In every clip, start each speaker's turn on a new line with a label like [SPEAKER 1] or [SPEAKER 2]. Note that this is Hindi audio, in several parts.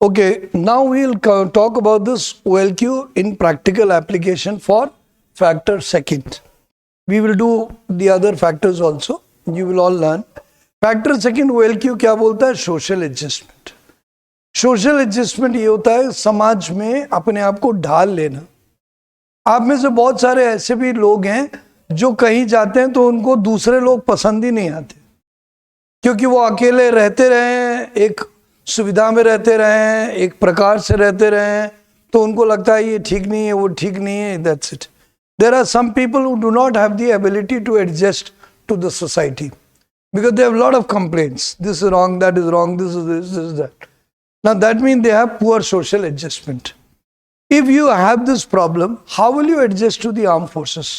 [SPEAKER 1] Okay, now we'll talk about this OLQ in practical application for factor second. We will do the other factors also. You will all learn. Factor second OLQ क्या बोलता है? Social adjustment. सोशल एडजस्टमेंट ये होता है समाज में अपने आप को ढाल लेना. आप में से बहुत सारे ऐसे भी लोग हैं जो कहीं जाते हैं तो उनको दूसरे लोग पसंद ही नहीं आते, क्योंकि वो अकेले रहते रहे, एक सुविधा में रहते रहे, एक प्रकार से रहते रहे, तो उनको लगता है ये ठीक नहीं है, वो ठीक नहीं है. That's it. There are some people who do not have the ability to adjust to the society because they have a lot of complaints. This is wrong, that is wrong, this is that. Now that means they have poor social adjustment. If you have this problem, how will you adjust to the armed forces?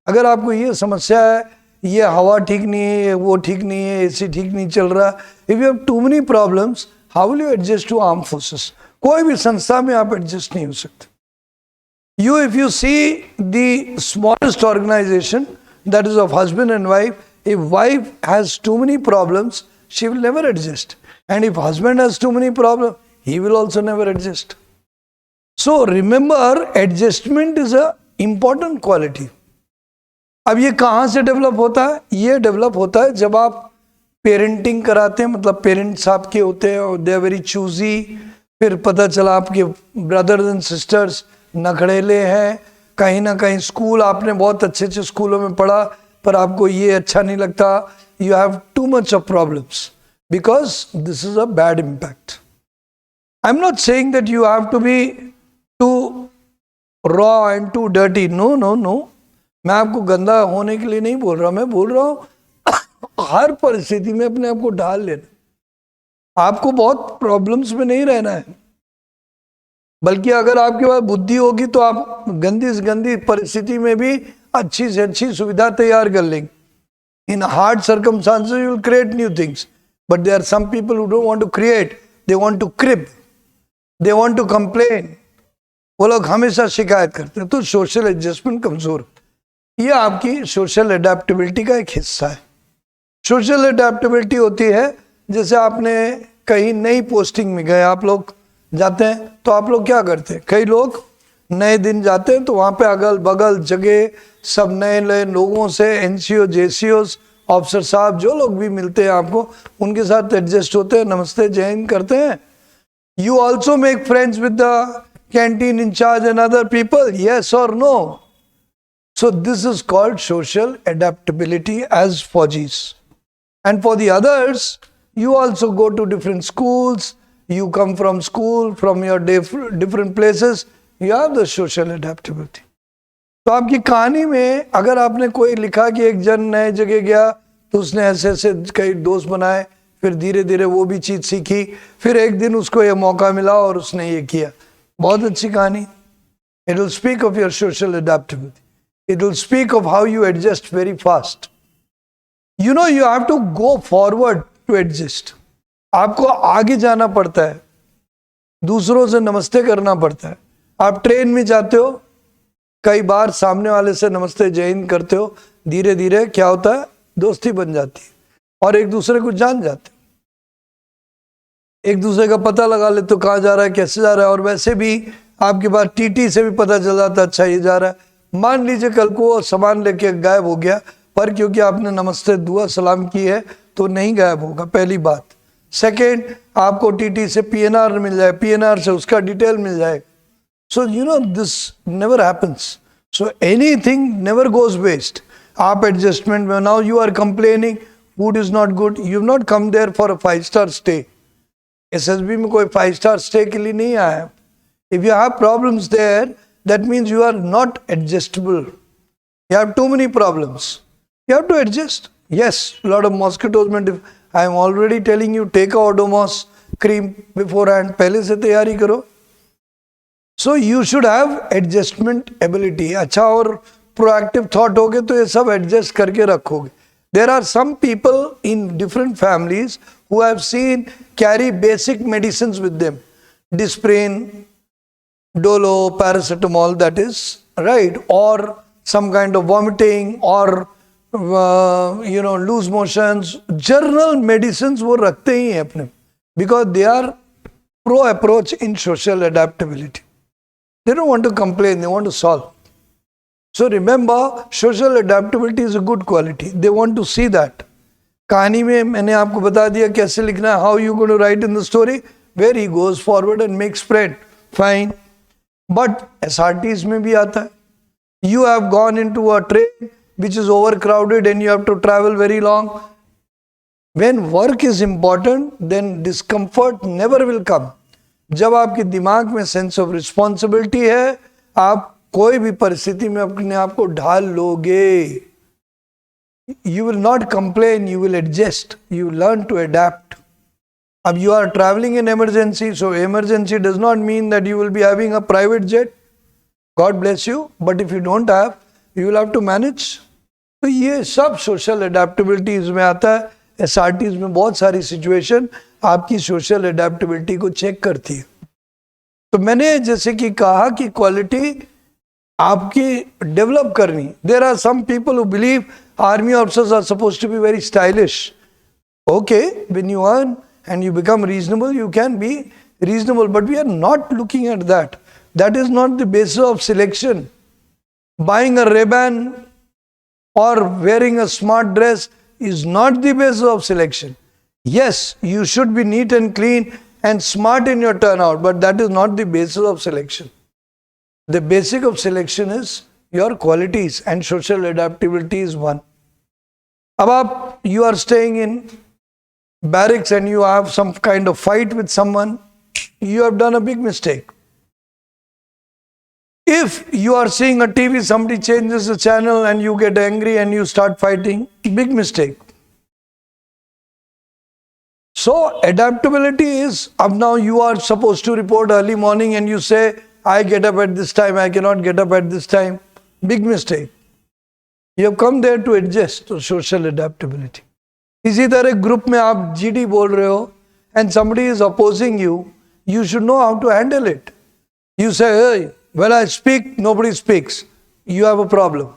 [SPEAKER 1] अगर आपको ये समस्या है, ये हवा ठीक नहीं है, वो ठीक नहीं है, एसी ठीक नहीं चल रहा, if you have too many problems, how will you adjust to armed forces? कोई भी संस्था में आप adjust नहीं हो सकते. If you see the smallest organization, that is of husband and wife, if wife has too many problems, she will never adjust. And if husband has too many problems, he will also never adjust. So remember, adjustment is a important quality. अब ये कहाँ से डेवलप होता है? ये डेवलप होता है जब आप पेरेंटिंग कराते हैं, मतलब पेरेंट्स आपके होते हैं और दे आर वेरी चूजी. फिर पता चला आपके ब्रदर्स एंड सिस्टर्स नखड़ेले हैं, कहीं ना कहीं स्कूल आपने बहुत अच्छे अच्छे स्कूलों में पढ़ा पर आपको ये अच्छा नहीं लगता. You have too much of problems because this is a bad impact. I am not saying that you have to be too raw and too dirty. No no no, मैं आपको गंदा होने के लिए नहीं बोल रहा. मैं बोल रहा हूँ हर परिस्थिति में अपने आप को ढाल लेना. आपको बहुत प्रॉब्लम्स में नहीं रहना है, बल्कि अगर आपके पास बुद्धि होगी तो आप गंदी से गंदी परिस्थिति में भी अच्छी से अच्छी सुविधा तैयार कर लेंगे. In hard circumstances you will create new things, but there are some people who don't want to create, they want to creep, they want to complain. वो लोग हमेशा शिकायत करते हैं, तो सोशल एडजस्टमेंट कमजोर. ये आपकी सोशल एडेप्टेबिलिटी का एक हिस्सा है. सोशल एडेप्टेबिलिटी होती है जैसे आपने कहीं नई पोस्टिंग में गए, आप लोग जाते हैं तो आप लोग क्या करते हैं? कई लोग नए दिन जाते हैं तो वहाँ पे अगल बगल जगह सब नए नए लोगों से, एनसीओ जेसीओस ऑफिसर साहब जो लोग भी मिलते हैं आपको, उनके साथ एडजस्ट होते हैं, नमस्ते जय हिंद करते हैं. You also make friends with the canteen incharge and other people, yes और no. So this is called social adaptability as फौजीज. And for the others, you also go to different schools, you come from school, from your different places, you have the social adaptability. तो आपकी कहानी में अगर आपने कोई लिखा कि एक जन नए जगह गया तो उसने ऐसे ऐसे कई दोस्त बनाए, फिर धीरे धीरे वो भी चीज़ सीखी, फिर एक दिन उसको ये मौका मिला और उसने ये किया. बहुत अच्छी कहानी. It will speak of your social adaptability. It will speak of how you adjust very fast. You know, you have to go forward to adjust. आपको आगे जाना पड़ता है, दूसरों से नमस्ते करना पड़ता है. आप ट्रेन में जाते हो, कई बार सामने वाले से नमस्ते जय हिंद करते हो, धीरे धीरे क्या होता है? दोस्ती बन जाती है और एक दूसरे को जान जाते हो, एक दूसरे का पता लगा ले तो कहाँ जा रहा है, कैसे जा रहा है. और वैसे भी आपके पास टीटी से भी पता चल जाता है, अच्छा ये जा रहा है. मान लीजिए कल को सामान लेके गायब हो गया, पर क्योंकि आपने नमस्ते दुआ सलाम की है तो नहीं गायब होगा, पहली बात. सेकेंड, आपको टीटी से पीएनआर मिल जाए, पीएनआर से उसका डिटेल मिल जाए. So you know this never happens. So anything never goes waste. आप एडजस्टमेंट में, now you are complaining food is not good, you have not come there for a 5-star stay. SSB में कोई 5-star स्टे के लिए नहीं आया. If you have problems there, that means you are not adjustable. You have too many problems, you have to adjust. Yes, a lot of mosquitoes. I am already telling you, take a Odomos cream beforehand. पहले से तैयारी करो. So you should have adjustment ability. अच्छा और proactive thought होगे तो ये सब adjust करके रखोगे. There are some people in different families who have seen carry basic medicines with them. Disprin, Dolo, paracetamol, that is right, or some kind of vomiting or loose motions. General medicine वो रखते ही हैं अपने, because they are pro approach in social adaptability. They don't want to complain, they want to solve. So remember, social adaptability is a good quality. They want to see that. कहानी में मैंने आपको बता दिया कैसे लिखना है, how you going to write in the story, where he goes forward and makes friend, fine. But SRTs में भी आता है. You have gone into a train which is overcrowded and you have to travel very long. When work is important, then discomfort never will come. जब आपके दिमाग में सेंस ऑफ रिस्पॉन्सिबिलिटी है, आप कोई भी परिस्थिति में अपने आप को ढाल लोगे. You will not complain, you will adjust, you learn to adapt. अब you are traveling in emergency, so emergency does not mean that you will be having a private jet. God bless you, but if you don't have, you will have to manage. तो ये सब सोशल एडेप्टेबिलिटी इसमें आता है. SRTs में बहुत सारी सिचुएशन आपकी सोशल एडेप्टेबिलिटी को चेक करती है. तो मैंने जैसे कि कहा कि क्वालिटी आपकी डेवलप करनी. There are some people who believe army officers are supposed to be very stylish. Okay, when you earn and you become reasonable, you can be reasonable, but we are not looking at that. That is not the basis of selection. Buying a Ray-Ban or wearing a smart dress is not the basis of selection. Yes, you should be neat and clean and smart in your turnout, but that is not the basis of selection. The basic of selection is your qualities, and social adaptability is one. Ab you are staying in barracks and you have some kind of fight with someone, you have done a big mistake. If you are seeing a TV, somebody changes the channel and you get angry and you start fighting, big mistake. So adaptability is, up now you are supposed to report early morning and you say, I get up at this time, I cannot get up at this time. Big mistake. You have come there to adjust to social adaptability. इसी तरह ग्रुप में आप GD बोल रहे हो and somebody is opposing you, you should know how to handle it. You say, hey, when I speak, nobody speaks. You have a problem.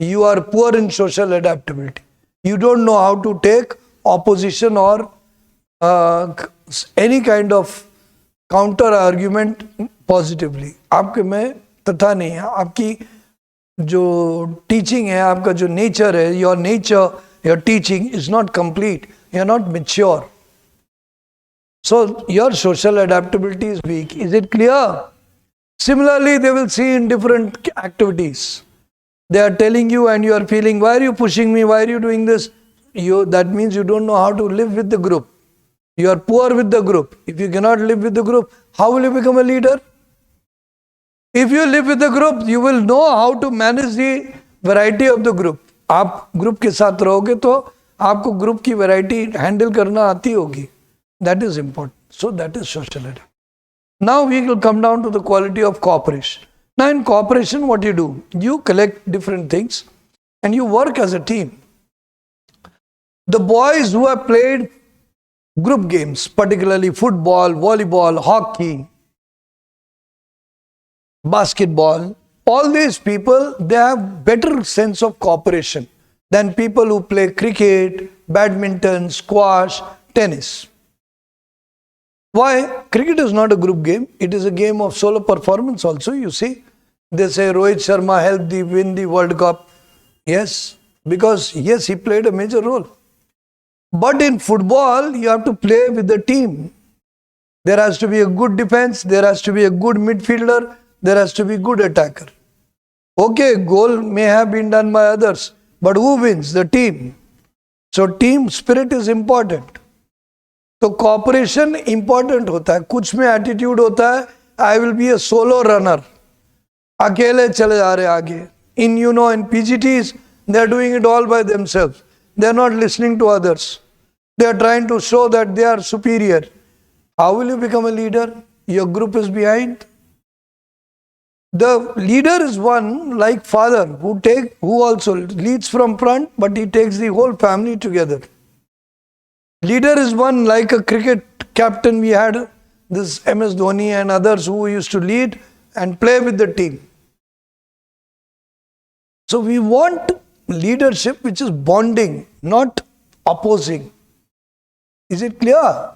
[SPEAKER 1] You are poor in social adaptability. You don't know how to take opposition or any kind of counter argument positively. आपके में तथा नहीं है. आपकी जो टीचिंग है, आपका जो नेचर है, your nature, your teaching is not complete. You are not mature. So your social adaptability is weak. Is it clear? Similarly, they will see in different activities. They are telling you and you are feeling, why are you pushing me? Why are you doing this? That means you don't know how to live with the group. You are poor with the group. If you cannot live with the group, how will you become a leader? If you live with the group, you will know how to manage the variety of the group. आप ग्रुप के साथ रहोगे तो आपको ग्रुप की वैरायटी हैंडल करना आती होगी. That is important. So that is social adept. Now we will come down to the quality of cooperation. Now in cooperation what you do, you collect different things and you work as a team. The boys who have played group games, particularly football, volleyball, hockey, basketball, all these people, they have better sense of cooperation than people who play cricket, badminton, squash, tennis. Why? Cricket is not a group game. It is a game of solo performance also. You see, they say Rohit Sharma helped win the World Cup. Yes, because yes, he played a major role. But in football, you have to play with the team. There has to be a good defense. There has to be a good midfielder. There has to be good attacker. Okay, goal may have been done by others, but who wins? The team. So team spirit is important. तो cooperation important होता है. कुछ में attitude होता है, I will be a solo runner. अकेले चले जा रहे आगे. In PGTs, they are doing it all by themselves. They are not listening to others. They are trying to show that they are superior. How will you become a leader? Your group is behind. The leader is one like father who also leads from front, but he takes the whole family together. Leader is one like a cricket captain. We had this MS Dhoni and others who used to lead and play with the team. So we want leadership which is bonding, not opposing. Is it clear?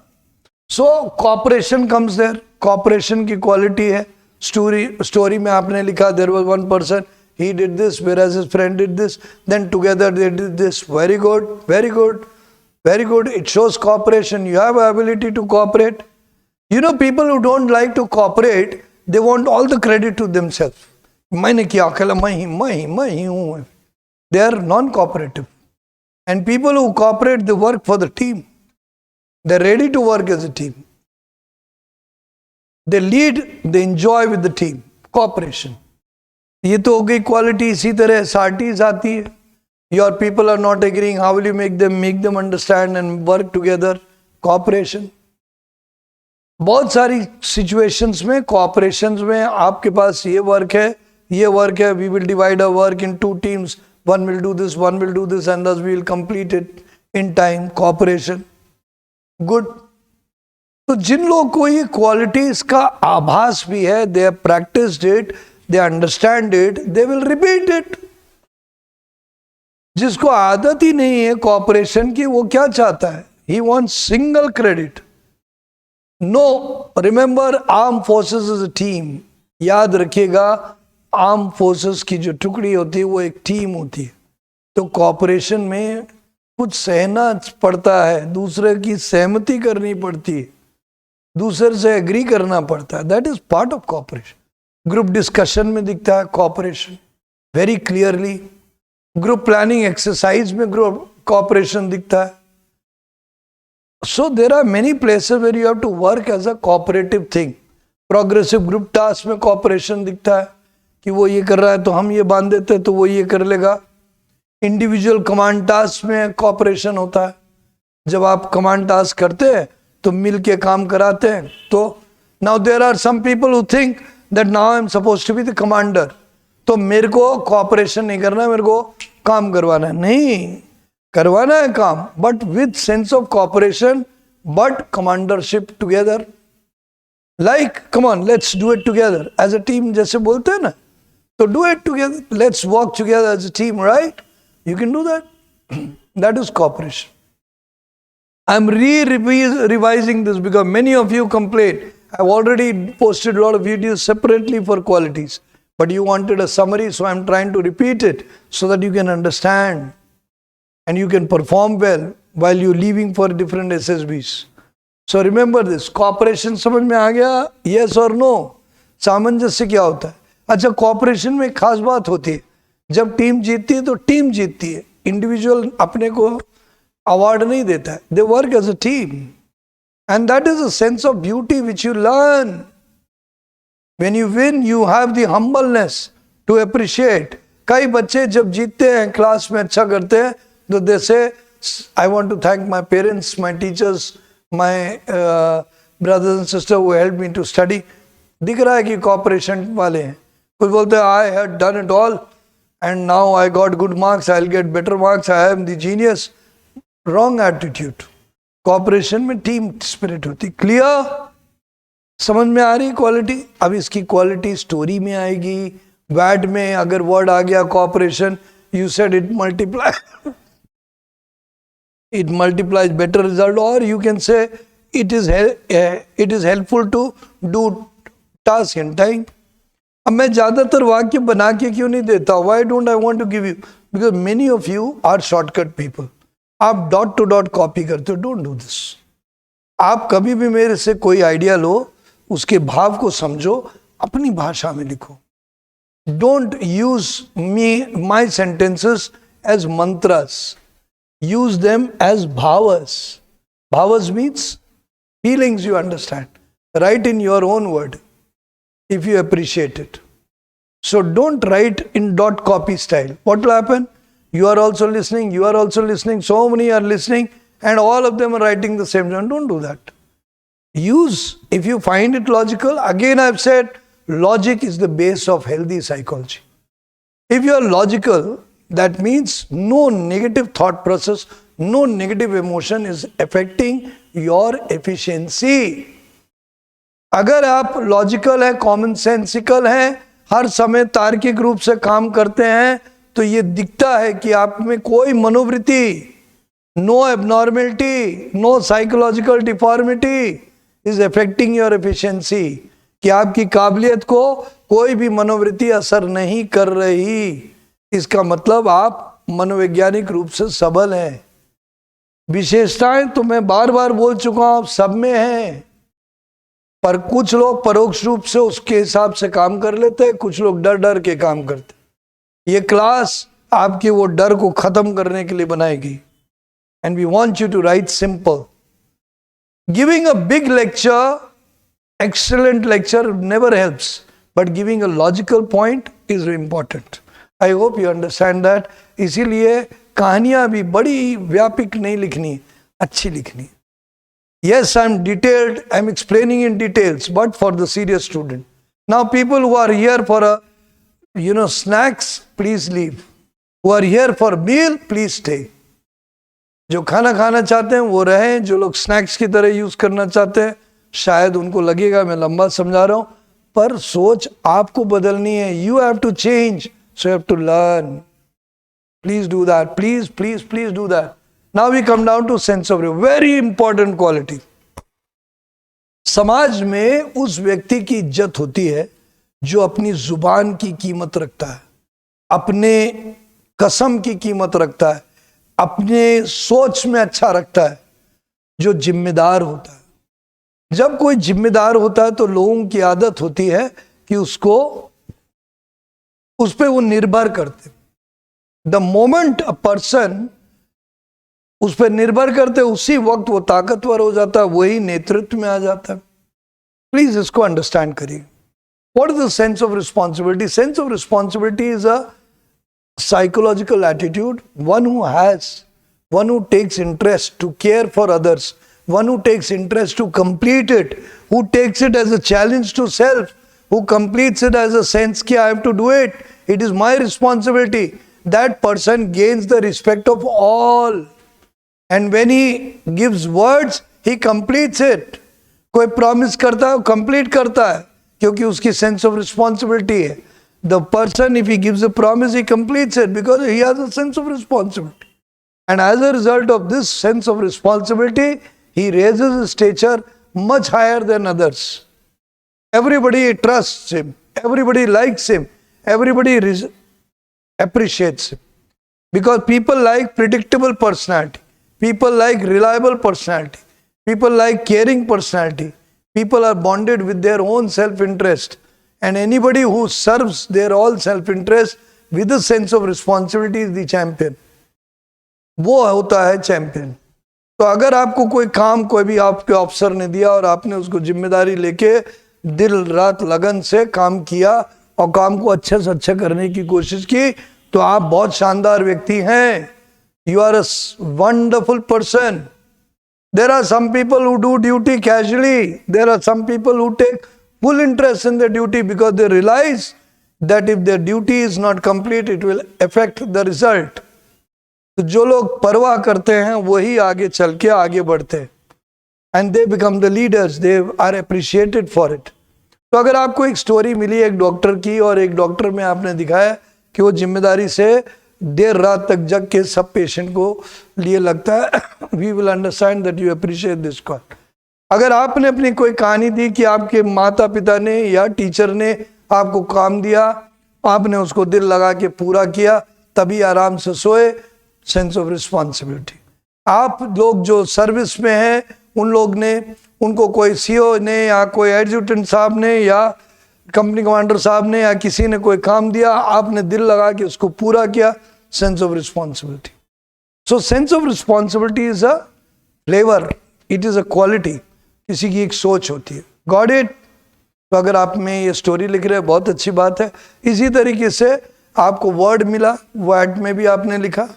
[SPEAKER 1] So cooperation comes there, cooperation की क्वालिटी है। स्टोरी में आपने लिखा there was one person, he did this whereas his friend did this, then together they did this. Very good, very good, very good. It shows cooperation. You have ability to cooperate. You know, people who don't like to cooperate, they want all the credit to themselves. मैंने किया, अकेला मैं ही हूँ. They are non-cooperative. And people who cooperate, they work for the team. They're ready to work as a team. They lead, they enjoy with the team. Cooperation. ये तो हो गई क्वालिटी। इसी तरह सार्टीज आती है। Your people are not agreeing, how will you make them understand and work together, cooperation. बहुत सारी सिचुएशंस में, कोऑपरेशंस में आपके पास ये वर्क है, we will divide our work in 2 teams, one will do this, and thus we will complete it in time. Cooperation, good. तो जिन लोगों को ये क्वालिटीज का आभास भी है, they have practiced it, they understand it, they will repeat it. जिसको आदत ही नहीं है कोऑपरेशन की, वो क्या चाहता है? He wants single credit. No, remember, armed forces is a team. याद रखिएगा, आर्म फोर्सेस की जो टुकड़ी होती है वो एक टीम होती है। तो कोऑपरेशन में कुछ सहना पड़ता है, दूसरे की सहमति करनी पड़ती है, दूसरे से एग्री करना पड़ता है। That is part of cooperation. Group discussion में दिखता है cooperation very clearly. Group planning exercise में ग्रुप कोऑपरेशन दिखता है। So there are many places where you have to work as a cooperative thing. Progressive group task में कोऑपरेशन दिखता है कि वो ये कर रहा है तो हम ये बांध देते हैं तो वो ये कर लेगा। इंडिविजुअल कमांड टास्क में कोऑपरेशन होता है। जब आप कमांड टास्क करते हैं तो मिल के काम कराते हैं। तो now there are some people who think that now I am supposed to be the commander, तो मेरे को कोऑपरेशन नहीं करना है, मेरे को काम करवाना है। नहीं, करवाना है काम, but with sense of cooperation, but commandership together. Like come on, let's do it together as a team, जैसे बोलते हैं ना, तो do it together. Let's work together as a team, right? You can do that. That is cooperation. I'm revising this because many of you complained. I've already posted a lot of videos separately for qualities, but you wanted a summary, so I'm trying to repeat it so that you can understand and you can perform well while you're leaving for different SSBs. So remember this. Cooperation समझ में आ गया? Yes or no? सामंजस्य क्या होता है? अच्छा, कोऑपरेशन में खास बात होती है, जब टीम जीतती है तो टीम जीतती है, इंडिविजुअल अपने को अवार्ड नहीं देता है। They work as a team and that is a sense of beauty which you learn. When you win you have the humbleness to appreciate. कई बच्चे जब जीतते हैं, क्लास में अच्छा करते हैं, तो they say I want to thank my parents, my teachers, my brothers and sister who help me to study. दिख रहा है कि कोऑपरेशन वाले हैं। कुछ बोलते हैं I had done it all and now I got good marks, I will get better marks, I am the genius. Wrong attitude. Cooperation में टीम स्पिरिट होती। क्लियर? समझ में आ रही क्वालिटी? अब इसकी क्वालिटी स्टोरी में आएगी। वर्ड में अगर वर्ड आ गया cooperation, you said it multiply, it multiplies better result, or you can say it is helpful to do task in time. अब मैं ज्यादातर वाक्य बना के क्यों नहीं देता? Why don't I want to give you? Because many of you are shortcut people. आप डॉट टू डॉट कॉपी करते हो। Don't do this. आप कभी भी मेरे से कोई आइडिया लो, उसके भाव को समझो, अपनी भाषा में लिखो। Don't use my sentences as mantras. Use them as bhavas. Bhavas means feelings you understand. Write in your own word if you appreciate it. So don't write in dot copy style. What will happen? You are also listening, you are also listening, so many are listening, and all of them are writing the same thing. Don't do that. Use, if you find it logical, again I've said, logic is the base of healthy psychology. If you are logical, that means no negative thought process, no negative emotion is affecting your efficiency. अगर आप लॉजिकल है, कॉमन सेंसिकल है, हर समय तार्किक रूप से काम करते हैं, तो ये दिखता है कि आप में कोई मनोवृत्ति, no abnormality, no psychological deformity, is affecting your efficiency, कि आपकी काबिलियत को कोई भी मनोवृत्ति असर नहीं कर रही, इसका मतलब आप मनोवैज्ञानिक रूप से सबल हैं। विशेषताएं तो मैं बार बार बोल चुका हूं, सब में हैं, पर कुछ लोग परोक्ष रूप से उसके हिसाब से काम कर लेते हैं, कुछ लोग डर डर के काम करते हैं। ये क्लास आपके वो डर को खत्म करने के लिए बनाएगी। And we want you to write simple. Giving a big lecture, excellent lecture never helps, but giving a logical point is important. I hope you understand that. इसीलिए कहानियां भी बड़ी व्यापक नहीं लिखनी, अच्छी लिखनी। Yes, I'm detailed, I'm explaining in details, but for the serious student. Now people who are here for a snacks, please leave. Who are here for meal, please stay. जो खाना खाना चाहते हैं वो रहें, जो लोग स्नैक्स की तरह यूज करना चाहते हैं शायद उनको लगेगा मैं लंबा समझा रहा हूं, पर सोच आपको बदलनी है। You have to change, so you have to learn. Please do that, please please please do that. Now we come down to sense of very important quality. समाज में उस व्यक्ति की इज्जत होती है जो अपनी जुबान की कीमत रखता है, अपने कसम की कीमत रखता है, अपने सोच में अच्छा रखता है, जो जिम्मेदार होता है। जब कोई जिम्मेदार होता है तो लोगों की आदत होती है कि उस पे वो निर्भर करते। द मोमेंट अ पर्सन उस पर निर्भर करते, उसी वक्त वो ताकतवर हो जाता है, वही नेतृत्व में आ जाता है। प्लीज इसको अंडरस्टैंड करिए। What is the sense of responsibility? Sense of responsibility is a psychological attitude, one who takes interest to care for others, one who takes interest to complete it, who takes it as a challenge to self, who completes it as a sense that I have to do it, it is my responsibility. That person gains the respect of all, and when he gives words, he completes it. कोई promise करता है वो complete करता है, क्योंकि उसकी sense of responsibility है। The person, if he gives a promise, he completes it because he has a sense of responsibility. And as a result of this sense of responsibility, he raises his stature much higher than others. Everybody trusts him, everybody likes him, everybody appreciates him. Because people like predictable personality, people like reliable personality, people like caring personality, people are bonded with their own self-interest. And anybody who serves their all self-interest with a sense of responsibility is the champion. वो होता है चैंपियन। तो अगर आपको कोई काम कोई भी आपके अफसर ने दिया और आपने उसको जिम्मेदारी लेके दिल रात लगन से काम किया और काम को अच्छे से अच्छा करने की कोशिश की, तो आप बहुत शानदार व्यक्ति हैं। You are a wonderful person. There are some people who do duty casually. There are some people who take full interest in their duty because they realize that if their duty is not complete, it will affect the result. तो जो लोग परवाह करते हैं वही आगे चल के आगे बढ़ते हैं, and they become the leaders. They are appreciated for it. तो अगर आपको एक स्टोरी मिली एक डॉक्टर की और एक डॉक्टर में आपने दिखाया कि वो जिम्मेदारी से देर रात तक जग के सब पेशेंट को लिए लगता है, we will understand that you appreciate this call. अगर आपने अपनी कोई कहानी दी कि आपके माता पिता ने या टीचर ने आपको काम दिया, आपने उसको दिल लगा के पूरा किया, तभी आराम से सोए, सेंस ऑफ रिस्पॉन्सिबिलिटी। आप लोग जो सर्विस में हैं उन लोग ने, उनको कोई सीओ ने या कोई एडजुटेंट साहब ने या कंपनी कमांडर साहब ने या किसी ने कोई काम दिया, आपने दिल लगा के उसको पूरा किया, sense of responsibility. So sense of responsibility is a flavour, it is a quality, किसी की एक सोच होती है। Got it? तो अगर आप में ये स्टोरी लिख रहे हैं बहुत अच्छी बात है। इसी तरीके से आपको वर्ड मिला, वर्ड में भी आपने लिखा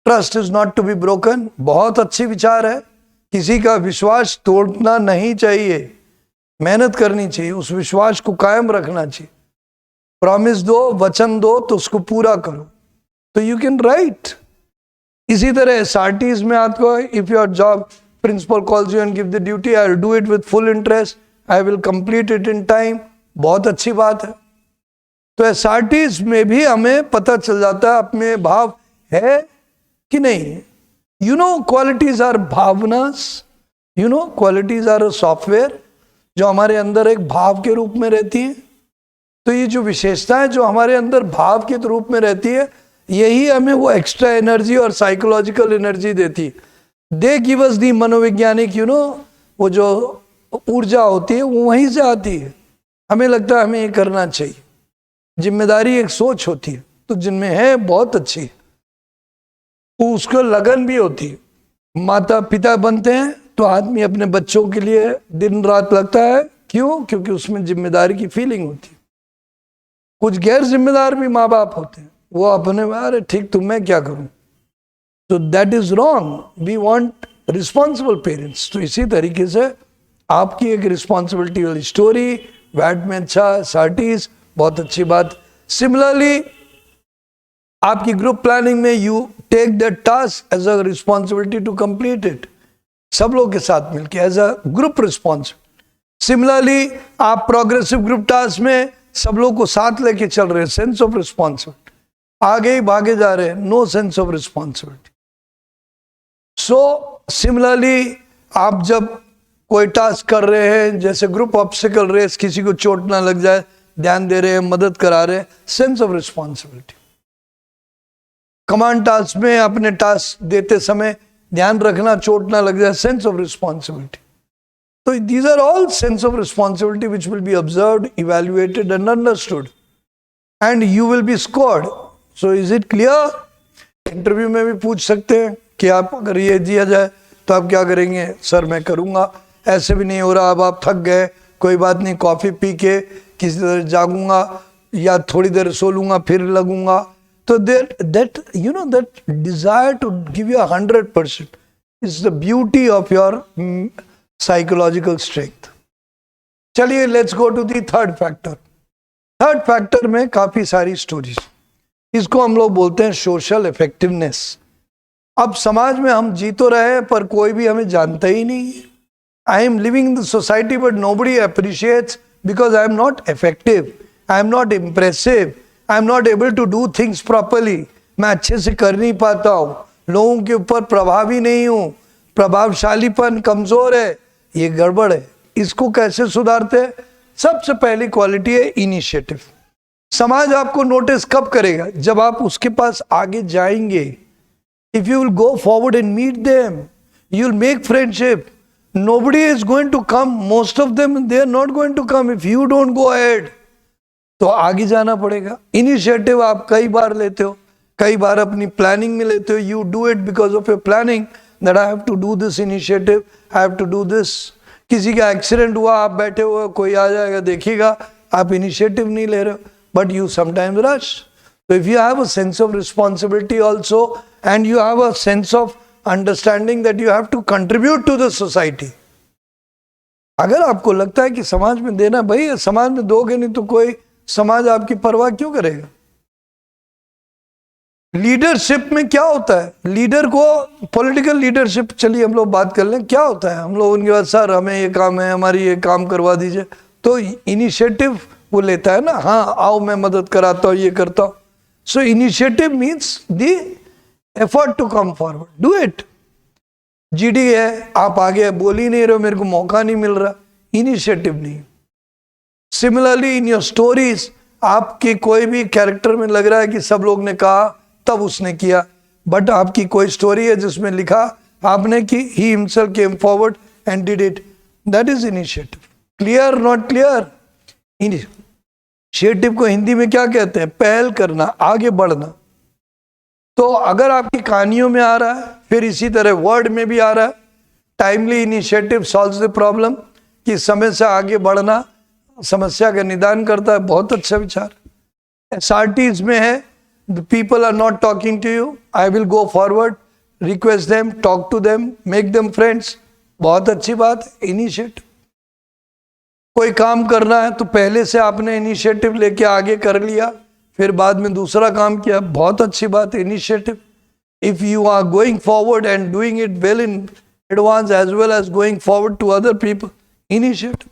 [SPEAKER 1] trust is not to be broken, बहुत अच्छी विचार है। किसी का विश्वास तोड़ना नहीं चाहिए, मेहनत करनी चाहिए, उस विश्वास को कायम रखना चाहिए। प्रॉमिस दो, वचन दो तो उसको पूरा करो, तो यू कैन राइट। इसी तरह SRTs में आपको, if your job principal calls you and give the duty, I will do it with full interest, I will complete it in time, बहुत अच्छी बात है। तो SRTs में भी हमें पता चल जाता है अपने भाव है कि नहीं। यू नो क्वालिटीज आर भावनास, you know qualities are a software जो हमारे अंदर एक भाव के रूप में रहती है। तो ये जो विशेषताएं जो हमारे अंदर भाव के रूप में रहती है, यही हमें वो एक्स्ट्रा एनर्जी और साइकोलॉजिकल एनर्जी देती है। दे गिव अस दी मनोवैज्ञानिक यू नो, वो जो ऊर्जा होती है वो वहीं से आती है। हमें लगता है हमें ये करना चाहिए। जिम्मेदारी एक सोच होती है, तो जिनमें है बहुत अच्छी, तो उसको लगन भी होती है। माता पिता बनते हैं तो आदमी अपने बच्चों के लिए दिन रात लगता है, क्यों? क्योंकि उसमें जिम्मेदारी की फीलिंग होती है। कुछ गैर जिम्मेदार भी माँ बाप होते हैं, वो अपने अरे ठीक तुम मैं क्या करूं, तो that is wrong. We want responsible parents. तो इसी तरीके से आपकी एक रिस्पॉन्सिबिलिटी वाली स्टोरी वैट में अच्छा सार्टीज, बहुत अच्छी बात। सिमिलरली आपकी ग्रुप प्लानिंग में you take that task as a responsibility to complete it, सब लोग के साथ मिलकर as a group responsibility. Similarly आप प्रोग्रेसिव ग्रुप टास्क में सब लोग को साथ लेके चल रहे हैं, सेंस ऑफ रिस्पॉन्सिबिलिटी। आगे ही भागे जा रहे हैं, no sense of responsibility. So similarly आप जब कोई टास्क कर रहे हैं, जैसे ग्रुप ऑब्स्टिकल रेस, किसी को चोट ना लग जाए, ध्यान दे रहे हैं, मदद करा रहे हैं, sense of responsibility. Command task में अपने टास्क देते समय ध्यान रखना चोट ना लग जाए, sense of responsibility. So these are all sense of responsibility which will be observed, evaluated and understood, and you will be scored. So is it clear? Interview में भी पूछ सकते हैं कि आप अगर ये दिया जाए तो आप क्या करेंगे? सर मैं करूँगा, ऐसे भी नहीं हो रहा, अब आप थक गए, कोई बात नहीं, कॉफ़ी पी के किसी तरह जागूंगा या थोड़ी देर सो लूँगा फिर लगूंगा। तो that you know that desire to give you 100% is the beauty of your psychological strength. चलिए let's go to the third factor. Third factor में काफी सारी स्टोरीज, इसको हम लोग बोलते हैं सोशल इफेक्टिवनेस। अब समाज में हम जी तो रहे हैं पर कोई भी हमें जानता ही नहीं है। I am living in the society but nobody appreciates because I am not effective, I am not impressive, I am not able to do things properly. मैं अच्छे से कर नहीं पाता हूँ, लोगों के ऊपर प्रभावी नहीं हूँ, प्रभावशालीपन कमजोर है, ये गड़बड़ है। इसको कैसे सुधारते हैं? सबसे पहली क्वालिटी है इनिशिएटिव। समाज आपको नोटिस कब करेगा? जब आप उसके पास आगे जाएंगे। If you will go forward and meet them, you will make friendship. Nobody is going to come, most of them they are not going to come if you don't go ahead. तो आगे जाना पड़ेगा। इनिशिएटिव आप कई बार लेते हो, कई बार अपनी प्लानिंग में लेते हो। You do it because of your planning that I have to do this initiative, I have to do this. किसी का एक्सीडेंट हुआ, आप बैठे हुए, कोई आ जाएगा देखिएगा, आप इनिशिएटिव नहीं ले रहे हो, but you sometimes rush. So if you have a sense of responsibility also and you have a sense of understanding that you have to contribute to the society, अगर आपको लगता है कि समाज में देना, भाई समाज में दोगे नहीं तो कोई समाज आपकी परवाह क्यों करेगा? लीडरशिप में क्या होता है? लीडर को पॉलिटिकल लीडरशिप, चलिए हम लोग बात कर लें, क्या होता है? हम लोग उनके बाद सर हमें ये काम है, हमारी ये काम करवा दीजिए, तो इनिशिएटिव वो लेता है ना, हाँ आओ मैं मदद कराता हूँ, ये करता हूँ। So initiative means the effort to come forward, do it. GD है, आप आगे बोल ही नहीं रहे हो, मेरे को मौका नहीं मिल रहा, इनिशिएटिव नहीं। सिमिलरली इन योर स्टोरीज, आपके कोई भी कैरेक्टर में लग रहा है कि सब लोग ने कहा तब उसने किया, बट आपकी कोई स्टोरी है जिसमें लिखा आपने कि he himself came forward and did it, that is initiative. Clear not clear? Initiative को हिंदी में क्या कहते हैं? पहल करना, आगे बढ़ना। तो अगर आपकी कहानियों में आ रहा है, फिर इसी तरह वर्ड में भी आ रहा है, timely initiative solves the problem, कि समय से आगे बढ़ना समस्या का निदान करता है, बहुत अच्छा विचार। एसआरटीज में है, the people are not talking to you, I will go forward, request them, talk to them, make them friends, बहुत अच्छी बात है, इनिशिएटिव। कोई काम करना है तो पहले से आपने इनिशिएटिव लेके आगे कर लिया, फिर बाद में दूसरा काम किया, बहुत अच्छी बात है, initiative. If you are going forward and doing it well in advance as well as going forward to other people, initiative.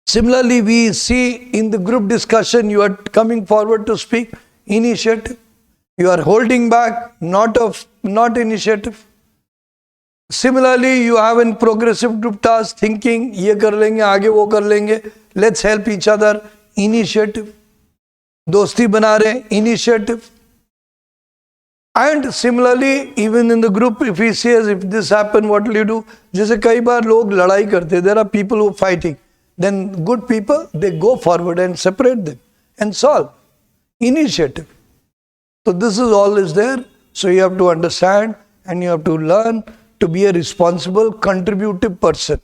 [SPEAKER 1] Similarly, we see in the group discussion, you are coming forward to speak, initiative. You are holding back, not initiative. Similarly, you have in progressive group task thinking, ये कर लेंगे, आगे वो कर लेंगे. Let's help each other. Initiative. दोस्ती बना रहे हैं, initiative. And similarly, even in the group, if he says, if this happen, what will you do? जैसे कई बार लोग लड़ाई करते, there are people who are fighting. Then good people, they go forward and separate them and solve. Initiative. So this is all is there. So you have to understand and you have to learn to be a responsible, contributive person.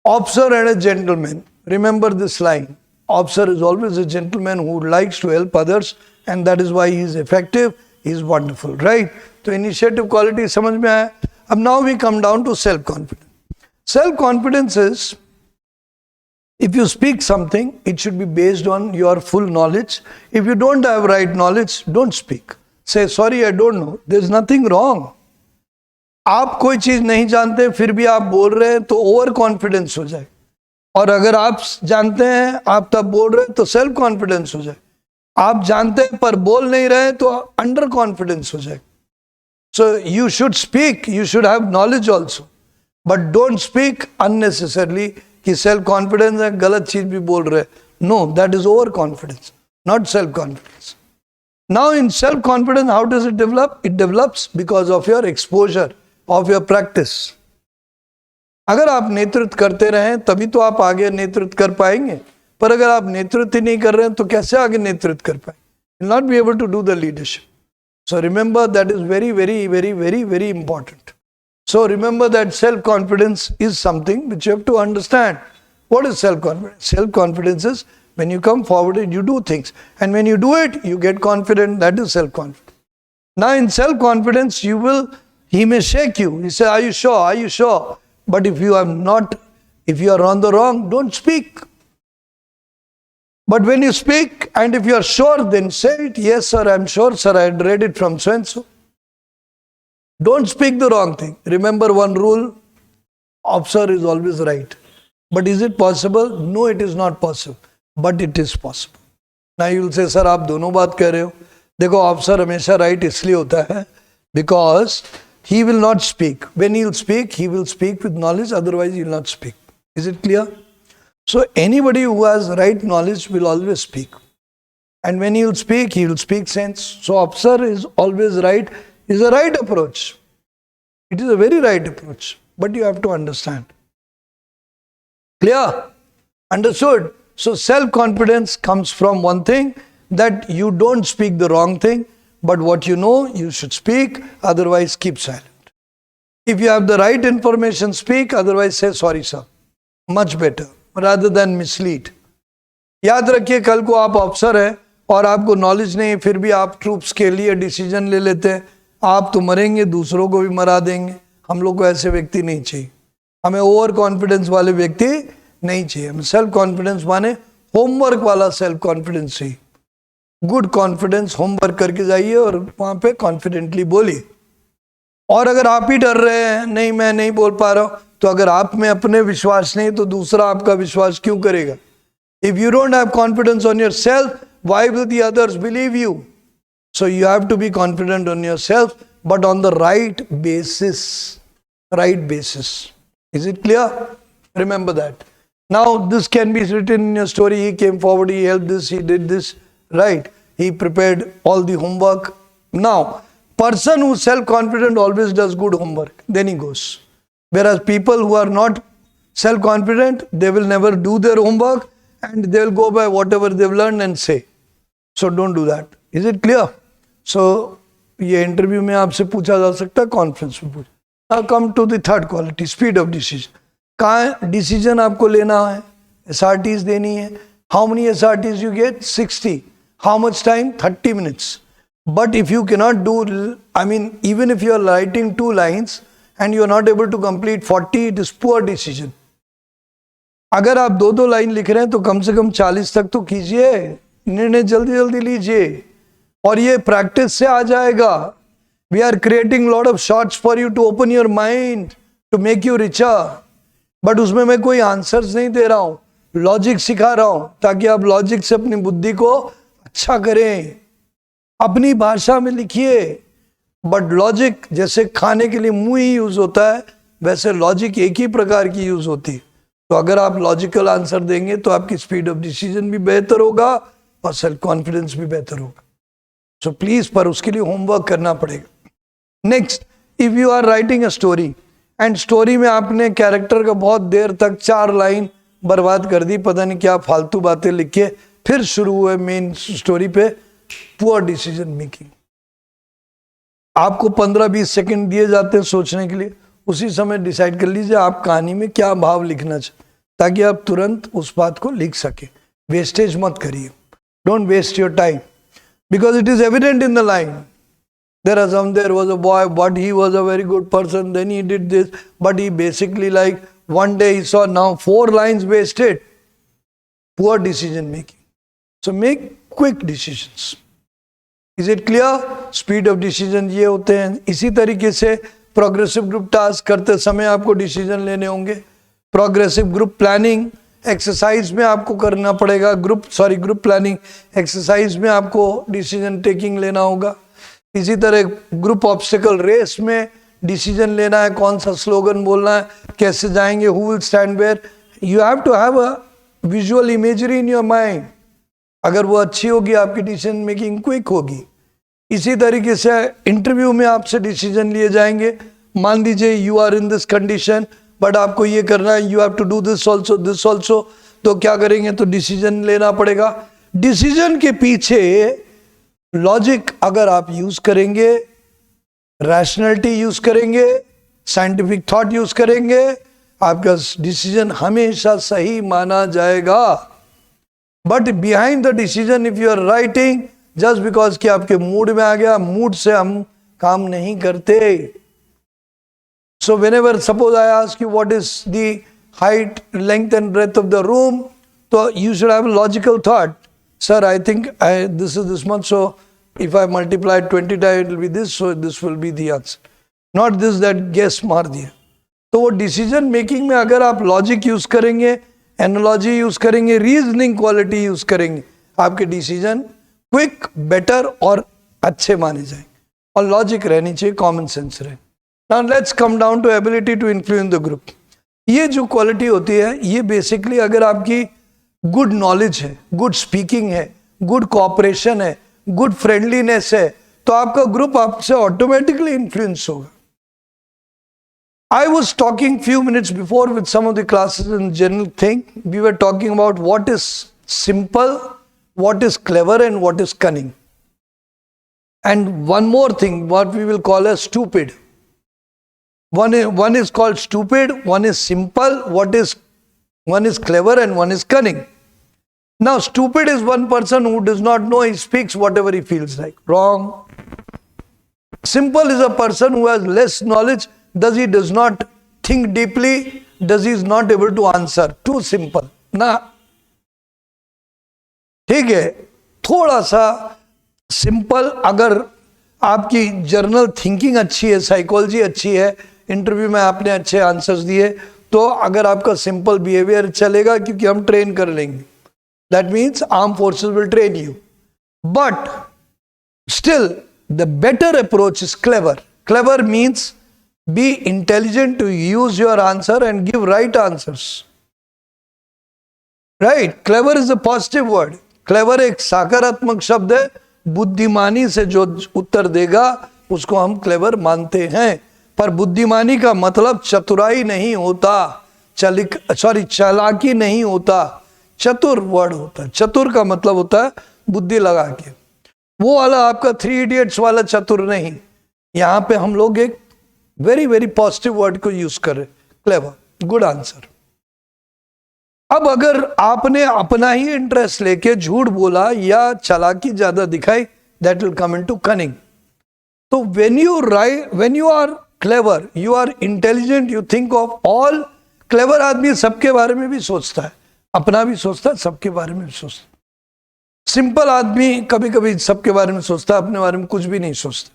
[SPEAKER 1] Officer and a gentleman. Remember this line. Officer is always a gentleman who likes to help others, and that is why he is effective. He is wonderful, right? So initiative quality समझ में आया. अब now we come down to self-confidence. Self-confidence is, if you speak something, it should be based on your full knowledge. If you don't have right knowledge, don't speak. Say, sorry, I don't know. There is nothing wrong. आप कोई चीज नहीं जानते फिर भी आप बोल रहे हैं तो ओवर कॉन्फिडेंस हो जाए, और अगर आप जानते हैं आप तब बोल रहे हैं तो सेल्फ कॉन्फिडेंस हो जाए. आप जानते हैं पर बोल नहीं रहे तो अंडर कॉन्फिडेंस हो जाए. So you should speak, you should have knowledge also, but don't speak unnecessarily कि सेल्फ कॉन्फिडेंस है गलत चीज भी बोल रहे. No, that is over confidence, not self confidence. Now in self-confidence, how does it develop? It develops because of your exposure, of your practice. अगर आप नेतृत्व करते रहें तभी तो आप आगे नेतृत्व कर पाएंगे, पर अगर आप नेतृत्व ही नहीं कर रहे हैं तो कैसे आगे नेतृत्व कर पाएंगे? You will not be able to do the leadership. So remember that is very, very, very, very, very important. So remember that self-confidence is something which you have to understand. What is self-confidence? Self-confidence is when you come forward and you do things, and when you do it, you get confident. That is self-confidence. Now in self-confidence, he may shake you. He say, are you sure? Are you sure? But if you are not, if you are on the wrong, don't speak. But when you speak, and if you are sure, then say it. Yes, sir, I am sure, sir, I had read it from so-and-so. Don't speak the wrong thing. Remember one rule, officer is always right. But is it possible? No, it is not possible. But it is possible. Now you will say, sir, आप दोनों बात कह रहे हो. देखो, ऑफिसर हमेशा राइट इसलिए होता है because he will not speak. When he will speak with knowledge, otherwise he will not speak. Is it clear? So anybody who has right knowledge will always speak. And when he will speak sense. So officer is always right, is a right approach. It is a very right approach. But you have to understand. Clear? Understood? So self-confidence comes from one thing, that you don't speak the wrong thing, but what you know, you should speak, otherwise keep silent. If you have the right information, speak, otherwise say sorry sir. Much better, rather than mislead. याद रखिए, कल को आप अफसर हैं और आपको नॉलेज नहीं, फिर भी आप ट्रूप्स के लिए डिसीजन ले लेते हैं, आप तो मरेंगे, दूसरों को भी मरा देंगे. हम लोग को ऐसे व्यक्ति नहीं चाहिए. हमें ओवर कॉन्फिडेंस वाले व्यक्ति नहीं चाहिए. हमें सेल्फ कॉन्फिडेंस माने होमवर्क वाला सेल्फ कॉन्फिडेंस चाहिए. गुड कॉन्फिडेंस, होमवर्क करके जाइए और वहां पे कॉन्फिडेंटली बोलिए. और अगर आप ही डर रहे हैं, नहीं मैं नहीं बोल पा रहा हूं, तो अगर आप में अपने विश्वास नहीं तो दूसरा आपका विश्वास क्यों करेगा? If you don't have confidence on your self, why will the others believe you? So you have to be confident on your self, but on the right basis. Right basis. Is it clear? Remember that. Now this can be written in your story. He came forward, he helped this, he did this, right? He prepared all the homework. Now, person who's self-confident always does good homework. Then he goes. Whereas people who are not self-confident, they will never do their homework and they will go by whatever they've learned and say. So don't do that. Is it clear? So ये interview में आपसे पूछा जा सकता है, conference में पूछा. Now come to the third quality, speed of decision. कहाँ डिसीजन आपको लेना है? SRTs देनी है. How many SRTs you get? 60. How much time? 30 minutes. But if you cannot do, I mean even if you are writing 2 lines and you are not able to complete 40, it is poor decision. अगर आप 2 लाइन लिख रहे हैं तो कम से कम 40 तक तो कीजिए, निर्णय जल्दी जल्दी लीजिए, और ये प्रैक्टिस से आ जाएगा. We are creating lot of shorts for you to open your mind, to make you richer. But उसमें मैं कोई आंसर्स नहीं दे रहा हूं, लॉजिक सिखा रहा हूं ताकि आप लॉजिक से अपनी बुद्धि को अच्छा करें. अपनी भाषा में लिखिए. बट लॉजिक जैसे खाने के लिए मुंह ही यूज होता है, वैसे लॉजिक एक ही प्रकार की यूज होती है। तो अगर आप लॉजिकल आंसर देंगे तो आपकी स्पीड ऑफ डिसीजन भी बेहतर होगा और सेल्फ कॉन्फिडेंस भी बेहतर होगा। सो प्लीज, पर उसके लिए होमवर्क करना पड़ेगा। Next, if you are writing a story and story में आपने कैरेक्टर का बहुत देर तक 4 लाइन बर्बाद कर दी, पता नहीं क्या फालतू बातें लिख के, फिर शुरू हुए मेन स्टोरी पे, पुअर डिसीजन मेकिंग। आपको 15-20 सेकंड दिए जाते हैं सोचने के लिए, उसी समय डिसाइड कर लीजिए आप कहानी में क्या भाव लिखना चाहते, ताकि आप तुरंत उस बात को लिख सके। वेस्टेज मत करिए, don't waste your time, because it is evident in the line. There was a boy, but he was a very good person, then he did this, but he basically, like, one day he saw now 4 lines wasted. Poor decision making. So make quick decisions. Is it clear? Speed of decision ये होते हैं। इसी तरीके से प्रोग्रेसिव ग्रुप टास्क करते समय आपको डिसीजन लेने होंगे। प्रोग्रेसिव ग्रुप प्लानिंग एक्सरसाइज में आपको करना पड़ेगा, ग्रुप प्लानिंग एक्सरसाइज में आपको डिसीजन टेकिंग लेना होगा। इसी तरह ग्रुप ऑब्स्टिकल रेस में डिसीजन लेना है, कौन सा स्लोगन बोलना है, कैसे जाएंगे, who will stand where. You have to have a visual imagery in your mind. अगर वो अच्छी होगी आपकी डिसीजन मेकिंग क्विक होगी। इसी तरीके से इंटरव्यू में आपसे डिसीजन लिए जाएंगे। मान लीजिए you are in this condition, but आपको ये करना है, you have to do this also, तो क्या करेंगे, तो डिसीजन लेना पड़ेगा। डिसीजन के पीछे लॉजिक अगर आप यूज करेंगे, रैशनैलिटी यूज करेंगे, साइंटिफिक थॉट यूज करेंगे, आपका डिसीजन हमेशा सही माना जाएगा। But behind the decision if you are writing just because कि आपके मूड में आ गया, मूड से हम काम नहीं करते। So whenever, suppose I ask you what is the height, length and breadth of the room, so you should have a logical thought. Sir, I think this is this much, so if I multiply 20 times, it will be this, so this will be the answer. Not this that guess मार दिया। तो वो डिसीजन मेकिंग में अगर आप लॉजिक यूज करेंगे, एनालॉजी यूज करेंगे, रीजनिंग क्वालिटी यूज करेंगे, आपके डिसीजन क्विक, बेटर और अच्छे माने जाएंगे। और लॉजिक रहनी चाहिए, कॉमन सेंस रहे। Now let's come down to ability to influence the group. ये जो क्वालिटी होती है, ये बेसिकली अगर आपकी गुड नॉलेज है, गुड स्पीकिंग है, गुड कोऑपरेशन है, गुड फ्रेंडलीनेस है, तो आपका ग्रुप आपसे ऑटोमेटिकली इन्फ्लुएंस होगा। I was talking few minutes before with some of the classes in general thing. We were talking about what is simple, what is clever and what is cunning. And one more thing, what we will call as stupid. One is called stupid, one is simple, one is clever and one is cunning. Now stupid is one person who does not know, he speaks whatever he feels like. Wrong. Simple is a person who has less knowledge, he does not think deeply, he is not able to answer. Too simple. ना ठीक है, थोड़ा सा सिंपल, अगर आपकी जर्नल थिंकिंग अच्छी है, साइकोलॉजी अच्छी है, इंटरव्यू में आपने अच्छे आंसर्स दिए, तो अगर आपका सिंपल बिहेवियर चलेगा, क्योंकि हम ट्रेन कर लेंगे। That means arm forces will train you, but still the better approach is clever. Clever means be intelligent to use your answer and give right answers. Right, clever is a positive word. Clever एक सकारात्मक शब्द है। बुद्धिमानी से जो उत्तर देगा उसको हम क्लेवर मानते हैं, पर बुद्धिमानी का मतलब चतुराई नहीं होता, चालाकी नहीं होता, चतुर वर्ड होता है। चतुर का मतलब होता है बुद्धि लगा के, वो वाला आपका 3 इडियट्स वाला चतुर नहीं। यहाँ पे हम लोग एक वेरी वेरी पॉजिटिव वर्ड को यूज कर रहे, क्लेवर, गुड आंसर। अब अगर आपने अपना ही इंटरेस्ट लेके झूठ बोला या चालाकी ज्यादा दिखाई, that will come into cunning. तो when you are clever, you are intelligent, you think of all. Clever आदमी सबके बारे में भी सोचता है, अपना भी सोचता है, सबके बारे में भी सोचता है। सिंपल आदमी कभी कभी सबके बारे में सोचता है, अपने बारे में कुछ भी नहीं सोचता।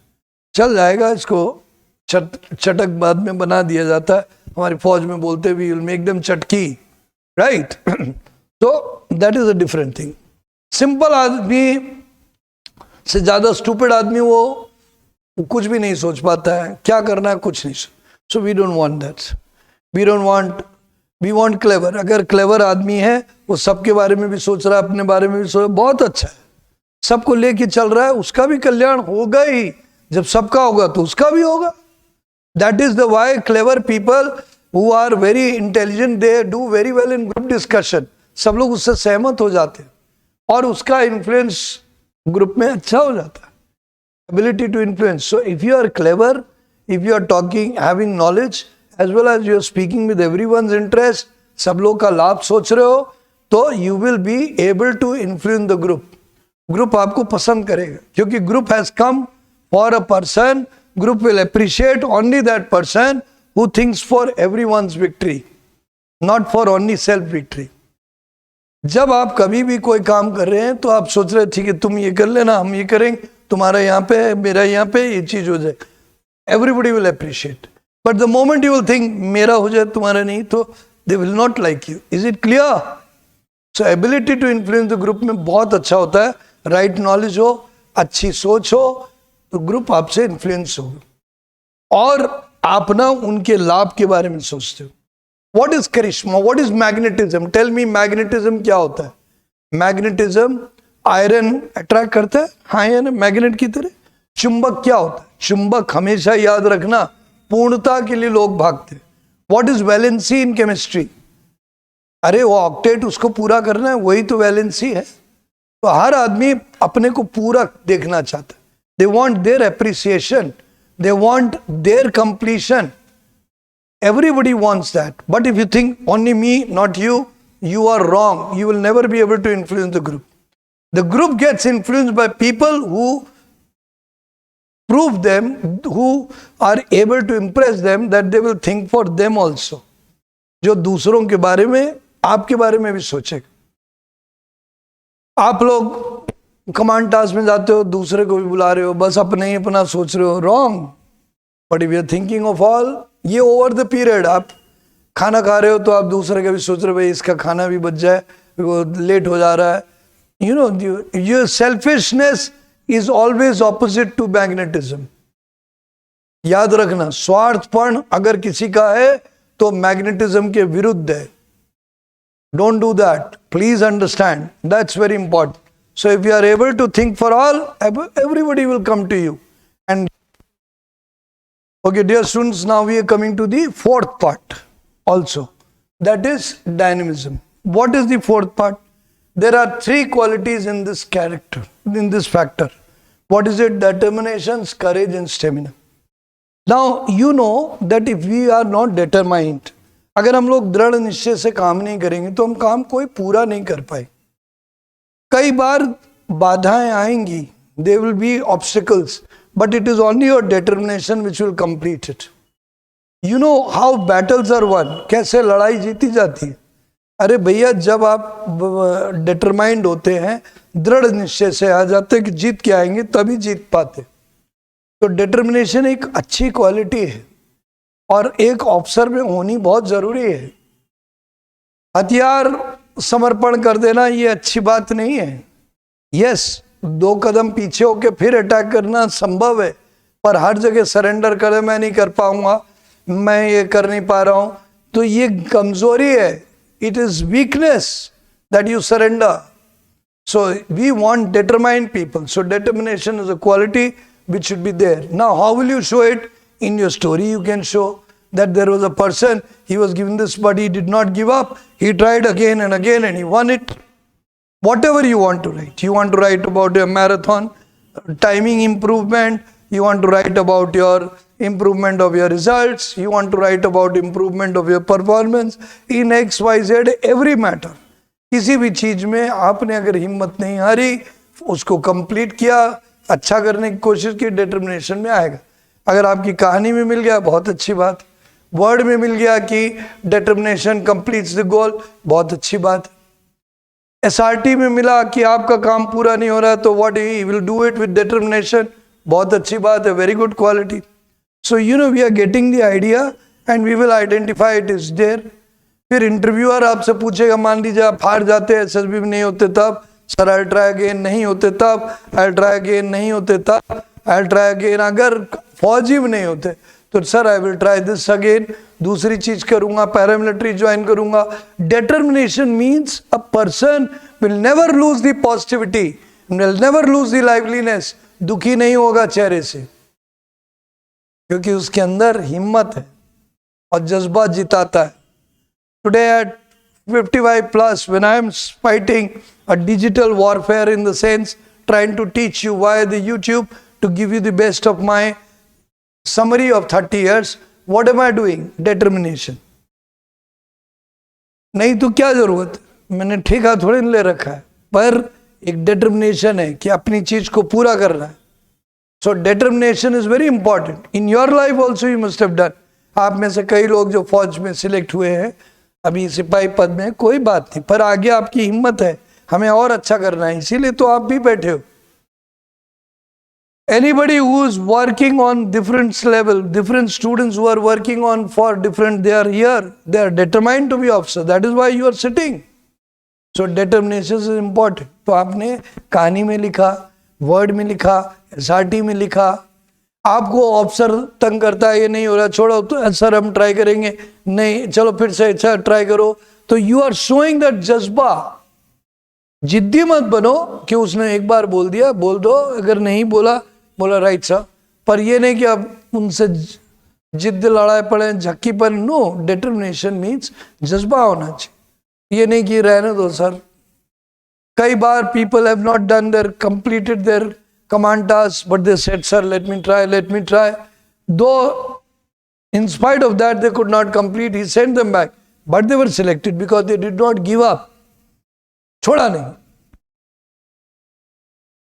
[SPEAKER 1] चल जाएगा, इसको चटक बाद में बना दिया जाता है। हमारी फौज में बोलते भी, विल मेक देम चटकी, राइट। तो that is a different thing. Simple आदमी से ज्यादा स्टूपिड आदमी वो वो कुछ भी नहीं सोच पाता है, क्या करना है कुछ नहीं। So we don't want that, we want clever. अगर क्लेवर आदमी है वो सबके बारे में भी सोच रहा है, अपने बारे में भी सोच रहा है, बहुत अच्छा है, सबको लेके चल रहा है, उसका भी कल्याण होगा ही। जब सबका होगा तो उसका भी होगा। That is the why clever people who are very intelligent they do very well in group discussion. सब लोग उससे सहमत हो जाते हैं और उसका इन्फ्लुएंस ग्रुप में अच्छा हो जाता है। Ability to influence. So if you are clever, if you are talking, having knowledge as well as you are speaking with everyone's interest, सब लोग का लाभ सोच रहे हो, तो you will be able to influence the group. Group आपको पसंद करेगा क्योंकि group has come for a person. Group will appreciate only that person who thinks for everyone's victory, not for only self victory. जब आप कभी भी कोई काम कर रहे हैं तो आप सोच रहे ठीक है तुम ये कर लेना, हम ये करेंगे, तुम्हारा यहाँ पे है, मेरा यहाँ पे, ये चीज हो जाए, everybody will appreciate. But the moment you will think मेरा हो जाए तुम्हारा नहीं, तो they will not like you. Is it clear? So ability to influence the group में बहुत अच्छा होता है। राइट नॉलेज हो, अच्छी सोच हो, तो ग्रुप आपसे इन्फ्लुएंस होगा और आप ना उनके लाभ के बारे में सोचते हो। What is charisma? What is magnetism? Tell me, magnetism क्या होता है? Magnetism आयरन अट्रैक्ट करता है, हाँ या ना, मैग्नेट की तरह। चुंबक क्या होता है? चुंबक हमेशा याद रखना, पूर्णता के लिए लोग भागते हैं। What is valency in chemistry? अरे वो ऑक्टेट उसको पूरा करना है, वही तो वैलेंसी है। तो हर आदमी अपने को पूरा देखना चाहता है। They want there appreciation, they want there completion. Everybody wants that. But if you think only me, not you, you are wrong. You will never be able to influence the group. The group gets influenced by people who prove them, who are able to impress them that they will think for them also. जो दूसरों के बारे में, आपके बारे में भी सोचेगा। आप लोग कमांड टास्क में जाते हो, दूसरे को भी बुला रहे हो, बस अपने ही अपना सोच रहे हो, wrong. But if you are thinking of all, ये ओवर द पीरियड, आप खाना खा रहे हो तो आप दूसरे का भी सोच रहे हो, भाई इसका खाना भी बच जाए, वो लेट हो जा रहा है। You know, your selfishness is always opposite to magnetism. याद रखना, स्वार्थपण अगर किसी का है तो मैग्नेटिज्म के विरुद्ध है। Don't do that, please understand, that's very important. So if you are able to think for all, everybody will come to you. And okay, dear students, now we are coming to the fourth part also, that is dynamism. What is the fourth part? There are three qualities in this character, in this factor. What is it? Determination, courage and stamina. Now you know that if we are not determined, अगर हम लोग दृढ़ निश्चय से काम नहीं करेंगे तो हम काम कोई पूरा नहीं कर पाए। कई बार बाधाएं आएंगी, there will be obstacles, but it is only your determination which will complete it. You know how battles are won, कैसे लड़ाई जीती जाती है? अरे भैया, जब आप डिटरमाइंड होते हैं, दृढ़ निश्चय से आ जाते हैं कि जीत के आएंगे, तभी जीत पाते। तो डिटर्मिनेशन एक अच्छी क्वालिटी है और एक ऑफिसर में होनी बहुत जरूरी है। हथियार समर्पण कर देना ये अच्छी बात नहीं है। यस, 2 कदम पीछे होके फिर अटैक करना संभव है, पर हर जगह सरेंडर करे, मैं नहीं कर पाऊंगा, मैं ये कर नहीं पा रहा हूं, तो ये कमजोरी है। It is weakness that you surrender. So we want determined people, so determination is a quality which should be there. Now how will you show it? In your story you can show that there was a person, he was given this but he did not give up, he tried again and again and he won it. Whatever you want to write, you want to write about your marathon timing improvement, you want to write about your improvement of your results, you want to write about improvement of your performance in XYZ, every matter. किसी भी चीज में आपने अगर हिम्मत नहीं हारी, उसको कंप्लीट किया, अच्छा करने की कोशिश की, डिटर्मिनेशन में आएगा। अगर आपकी कहानी में मिल गया, बहुत अच्छी बात। वर्ड में मिल गया कि डिटर्मिनेशन कंप्लीट्स द गोल, बहुत अच्छी बात। एसआरटी में मिला कि आपका काम पूरा नहीं हो रहा है, तो what he will do it with determination, बहुत अच्छी बात है, very good quality. So you know we are getting the idea and we will identify it is there. फिर इंटरव्यूअर आपसे पूछेगा, मान लीजिए आप हार जाते, एसएसबी में नहीं होते तब, सर आई ट्राई अगेन, नहीं होते तब, आई ट्राई अगेन, नहीं होते तब, आई विल ट्राई अगेन। अगर फौजी में नहीं होते तो sir I will try this again, दूसरी चीज करूंगा, पैरामिलिट्री ज्वाइन करूंगा। Determination means a person will never lose the positivity, will never lose the liveliness, दुखी नहीं होगा चेहरे से, क्योंकि उसके अंदर हिम्मत है और जज्बा जिताता है। Today at 55 plus, when I am fighting a digital warfare, in the sense trying to teach you via the YouTube to give you the best of my summary of 30 years, what am I doing? Determination. नहीं तो क्या जरूरत, मैंने ठेका थोड़े ले रखा है, पर एक डिटर्मिनेशन है कि अपनी चीज को पूरा करना है। So determination is very important in your life also, you must have done. आप में से कई लोग जो फौज में सिलेक्ट हुए हैं, अभी सिपाही पद में, कोई बात नहीं, पर आगे आपकी हिम्मत है, हमें और अच्छा करना है, इसीलिए तो आप भी बैठे हो। Anybody who is working on different level, different students who are working on for different, they are here, they are determined to be officer, that is why you are sitting. So determination is important. तो आपने कहानी में लिखा, वर्ड में लिखा, SRT में लिखा, आपको ऑफिसर तंग करता है, ये नहीं हो रहा, छोड़ो तो सर हम ट्राई करेंगे, नहीं चलो फिर से अच्छा ट्राई करो, तो यू आर शोइंग दैट जज्बा। जिद्दी मत बनो कि उसने एक बार बोल दिया, बोल दो, अगर नहीं बोला बोला राइट सर, पर ये नहीं कि अब उनसे जिद्द लड़ाई पड़े, झक्की पर। नो, डिटर्मिनेशन मीन्स जज्बा होना चाहिए, ये नहीं कि रहने दो सर। कई बार people have not done their, completed their command task, but they said, sir, let me try. Though in spite of that they could not complete, he sent them back, but they were selected because they did not give up. छोड़ा नहीं।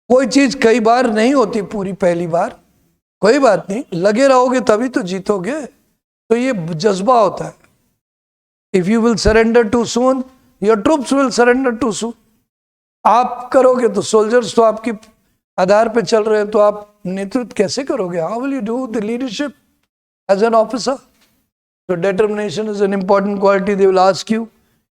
[SPEAKER 1] कोई चीज कई बार नहीं होती पूरी पहली बार, कोई बात नहीं, लगे रहोगे तभी तो जीतोगे, तो ये जज्बा होता है। If you will surrender too soon, your troops will surrender too soon. आप करोगे तो सोल्जर्स तो आपकी आधार पे चल रहे हैं, तो आप नेतृत्व कैसे करोगे? How will you do the leadership as an officer? So determination is an important quality. They will ask you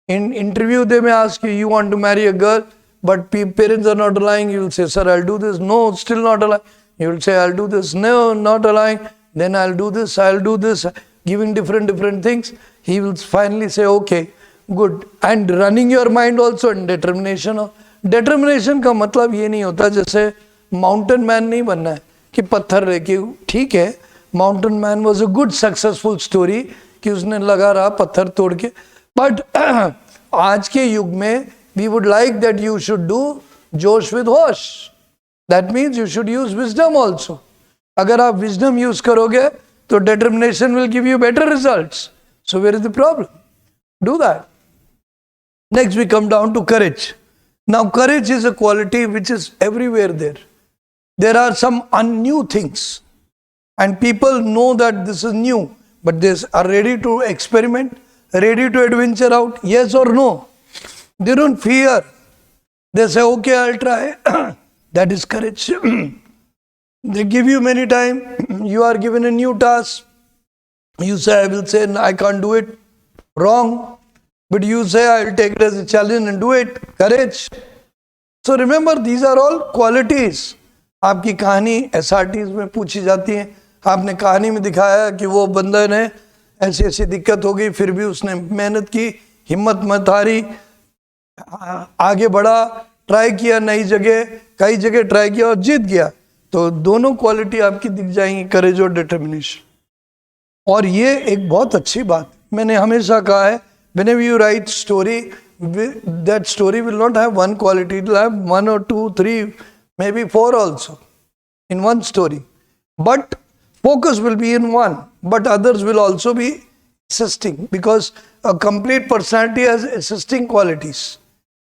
[SPEAKER 1] in interview, they may ask you, you want to marry a girl, but parents are not allowing. You will say, sir, I'll do this. No, still not allowing. You will say, I'll do this. No, not allowing. Then I'll do this. I'll do this. Giving different things. He will finally say, okay, good. And running your mind also in determination. Determination का मतलब ये नहीं होता जैसे माउंटेन मैन नहीं बनना है कि पत्थर लेके, ठीक है, mountain man was a good successful story कि उसने लगा रहा पत्थर तोड़ के, बट आज के युग में we would like that you should do जोश विद होश। That means you should use wisdom also. अगर आप विजडम यूज करोगे तो determination will give you better results. So where is the problem? Do that. Next we come down to courage. Now courage is a quality which is everywhere there. There are some new things and people know that this is new, but they are ready to experiment, ready to adventure out, yes or no. They don't fear. They say, okay, I'll try. That is courage. They give you many time. You are given a new task. You say, I will say, I can't do it. Wrong. But you say, I will take it as a challenge and do it. Courage. So remember, these are all qualities. आपकी कहानी SRTs में पूछी जाती है। आपने कहानी में दिखाया कि वो बंदे ने ऐसी ऐसी दिक्कत हो गई, फिर भी उसने मेहनत की, हिम्मत मत हारी, आगे बढ़ा, ट्राई किया, नई जगह कई जगह ट्राई किया और जीत गया। तो दोनों क्वालिटी आपकी दिख जाएंगी, करेज और डिटर्मिनेशन। और ये एक बहुत अच्छी बात मैंने हमेशा कहा है, whenever you write story, that story will not have one quality, it will have 1 or 2, 3, maybe 4 also in one story. But focus will be in one, but others will also be assisting, because a complete personality has assisting qualities.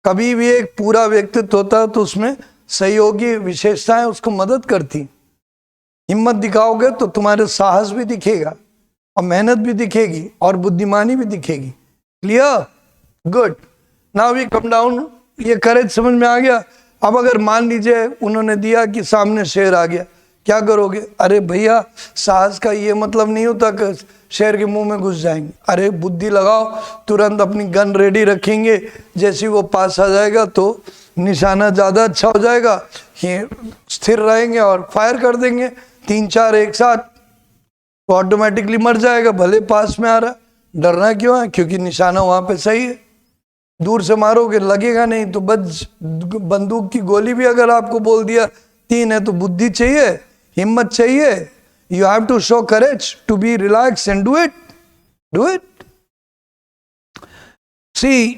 [SPEAKER 1] कभी भी एक पूरा व्यक्तित्व होता है तो उसमें सहयोगी विशेषताएं उसको मदद करती। हिम्मत दिखाओगे तो तुम्हारे साहस भी दिखेगा और मेहनत भी दिखेगी और बुद्धिमानी भी दिखेगी। Clear? Good. Now we come down. ये करेज समझ में आ गया। अब अगर मान लीजिए उन्होंने दिया कि सामने शेर आ गया, क्या करोगे? अरे भैया, साहस का ये मतलब नहीं होता कि शेर के मुंह में घुस जाएंगे। अरे बुद्धि लगाओ, तुरंत अपनी गन रेडी रखेंगे, जैसे वो पास आ जाएगा तो निशाना ज़्यादा अच्छा हो जाएगा, ये स्थिर रहेंगे और फायर कर देंगे 3-4 एक साथ, तो ऑटोमेटिकली मर जाएगा, भले पास में आ रहा। डरना क्यों है? क्योंकि निशाना वहां पे सही है। दूर से मारोगे लगेगा नहीं, तो बस बंदूक की गोली भी अगर आपको बोल दिया 3 है, तो बुद्धि चाहिए, हिम्मत चाहिए। You have to show courage to be relax and do it. See,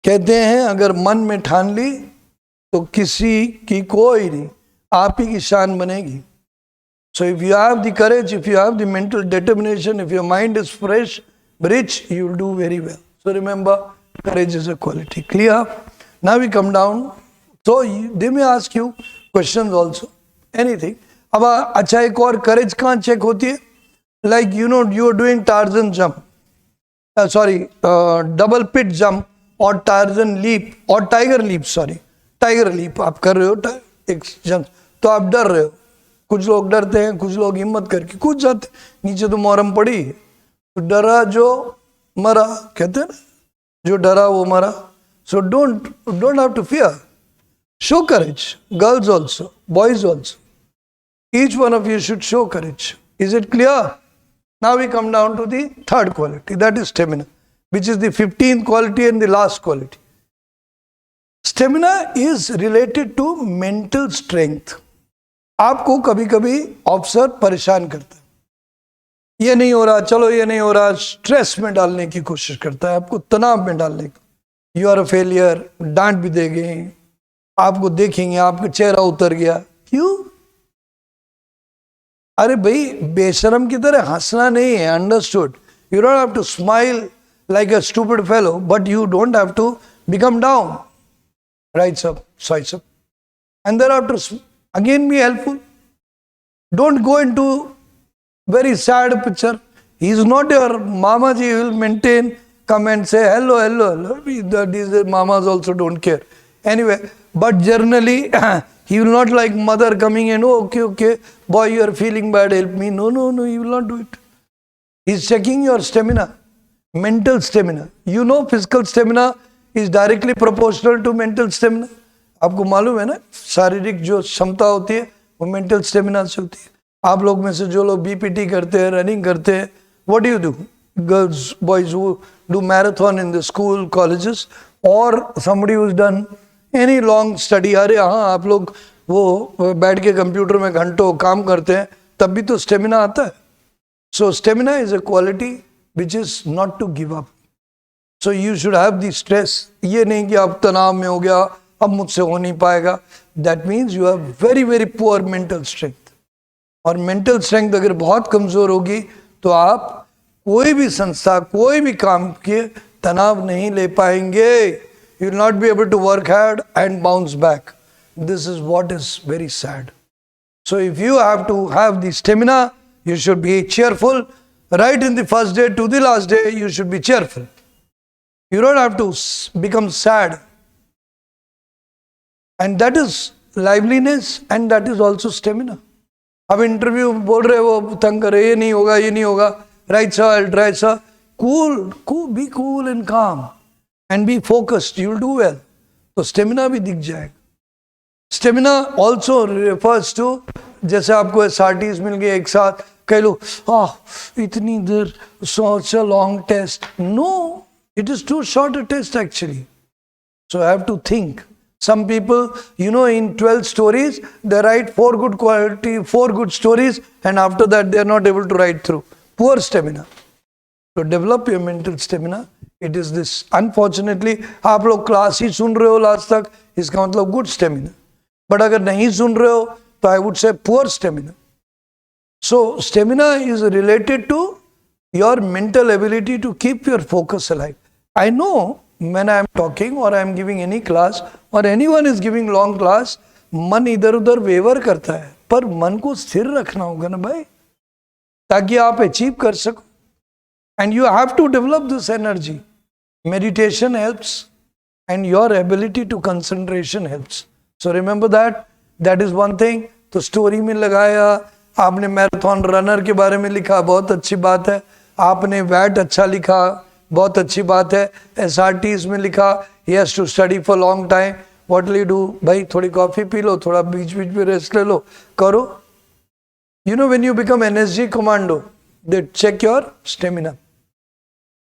[SPEAKER 1] कहते हैं अगर मन में ठान ली तो किसी की कोई नहीं, आप ही की शान बनेगी। So if you have the courage, if you have the mental determination, if your mind is fresh, rich, you will do very well. So remember, courage is a quality. Clear? Now we come down. So they may ask you questions also, anything. अब अच्छा एक और courage कहाँ check होती है? Like you are doing Tarzan jump, double pit jump or Tarzan leap or tiger leap आप कर रहे हो एक jump, तो आप डर रहे हो। कुछ लोग डरते हैं, कुछ लोग हिम्मत करके कूद जाते, नीचे तो मोरम पड़ी है। तो डरा जो मरा, कहते हैं ना, जो डरा वो मरा। So don't have to fear, show courage, girls also, boys also, each one of you should show courage. Is it clear? Now we come down to the third quality, that is stamina, which is the 15th quality and the last quality. Stamina is related to mental strength. आपको कभी कभी ऑफिसर परेशान करता है, ये नहीं हो रहा, चलो ये नहीं हो रहा, स्ट्रेस में डालने की कोशिश करता है, आपको तनाव में डालने की। यू आर अ फेलियर, डांट भी देंगे, आपको देखेंगे आपका चेहरा उतर गया। क्यों? अरे भाई, बेशरम की तरह हंसना नहीं है, understood? You don't have to smile like a stupid fellow, but you don't have to become down. Rise up, size up, and thereafter again be helpful. Don't go into very sad picture. He is not your mama ji. He will maintain, come and say hello. These mamas also don't care anyway, but generally he will not like mother coming in, oh, okay boy, you are feeling bad, help me. No, he will not do it. He is checking your stamina, mental stamina. You know, physical stamina is directly proportional to mental stamina. आपको मालूम है ना, शारीरिक जो क्षमता होती है वो मेंटल स्टेमिना से होती है। आप लोग में से जो लोग बीपीटी करते हैं, रनिंग करते हैं, what do you do? Girls, boys who do marathon in the school, colleges, और somebody who's done any long study. अरे हाँ, आप लोग वो बैठ के कंप्यूटर में घंटों काम करते हैं, तब भी तो स्टेमिना आता है। So stamina is a quality which is not to give up. So you should have the stress. ये नहीं कि आप तनाव में हो गया, अब मुझसे हो नहीं पाएगा. That means you have very very poor mental strength. और mental strength अगर बहुत कमजोर होगी तो आप कोई भी संस्था, कोई भी काम के तनाव नहीं ले पाएंगे. You will not be able to work hard and bounce back. This is what is very sad. So if you have to have the stamina, you should be cheerful. Right in the first day to the last day, you should be cheerful. You don't have to become sad. And that is liveliness and that is also stamina. अब इंटरव्यू बोल रहे हो, तंग कर रहे, ये नहीं होगा, ये नहीं होगा. Right sir, I'll try sir. Cool, be cool and calm and be focused. You'll do well. तो स्टेमिना भी दिख जाएगा. स्टेमिना also refers to, जैसे आपको SRTs मिल गए एक साथ, कई लोग इतनी देर, such a long test. No, it is too short a test actually. So I have to think. Some people, in 12 stories, they write 4 good stories, and after that they are not able to write through. Poor stamina. To develop your mental stamina, it is this. Unfortunately, आप लोग क्लास ही सुन रहे हो लास्ट तक, इसका मतलब good stamina. But अगर नहीं सुन रहे हो, तो I would say poor stamina. So stamina is related to your mental ability to keep your focus alive. I know when I am talking or I am giving any class or anyone is giving long class, मन इधर उधर वेवर करता है, पर मन को स्थिर रखना होगा ना भाई, ताकि आप अचीव कर सको. And you have to develop this energy. Meditation helps and your ability to concentration helps. So remember that. That is one thing. तो स्टोरी में लगाया, आपने मैराथन रनर के बारे में लिखा, बहुत अच्छी बात है. आपने वैट अच्छा लिखा, बहुत अच्छी बात है. SRTs में लिखा, he has to study for long time, what will you do? भाई थोड़ी कॉफी पी लो, थोड़ा बीच बीच में रेस्ट ले लो, करो. You know, when you become NSG commando, they check your stamina.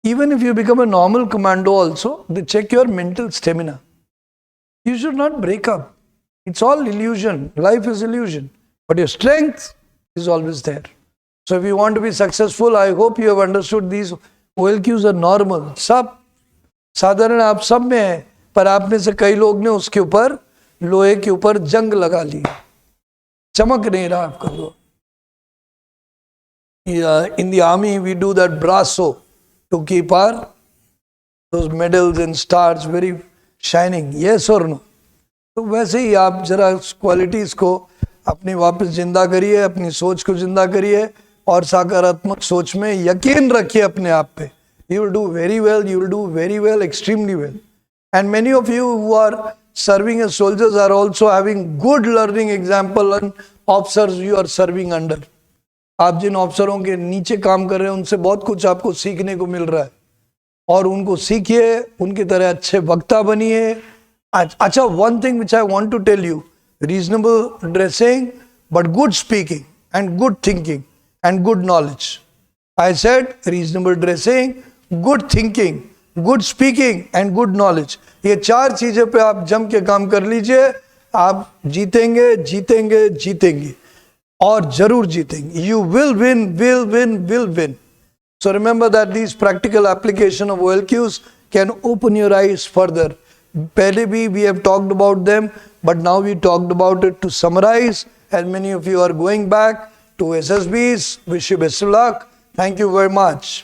[SPEAKER 1] Even if you become a normal commando also, they check your mental stamina. You should not break up. It's all illusion. Life is illusion. But your strength is always there. So if you want to be successful, I hope you have understood these OLQs are normal. सब साधारण आप सब में है, पर आप में से कई लोग ने उसके ऊपर लोहे के ऊपर जंग लगा ली, चमक नहीं रहा आपका लोहा. In the army, we do that brasso to keep our those medals and stars very shining. Yes or no? तो वैसे ही आप जरा क्वालिटीज को अपनी वापस जिंदा करिए, अपनी सोच को जिंदा करिए और सकारात्मक सोच में यकीन रखिए अपने आप पे. You will do very well. You will do very well, extremely well. And many of you who are serving as soldiers are also having good learning example and officers you are serving under. आप जिन अफसरों के नीचे काम कर रहे हैं उनसे बहुत कुछ आपको सीखने को मिल रहा है और उनको सीखिए, उनकी तरह अच्छे वक्ता बनिए. अच्छा, one thing which I want to tell you, reasonable dressing but good speaking and good thinking and good knowledge. I said reasonable dressing, good thinking, good speaking and good knowledge. ये चार चीजें पे आप जम के काम कर लीजिए, आप जीतेंगे जीतेंगे जीतेंगे और जरूर जीतेंगे. You will win, will win, will win. So remember that these practical application of OLQs can open your eyes further. पहले भी we have talked about them, but now we talked about it to summarize. And many of you are going back to SSBs. Wish you best of luck. Thank you very much.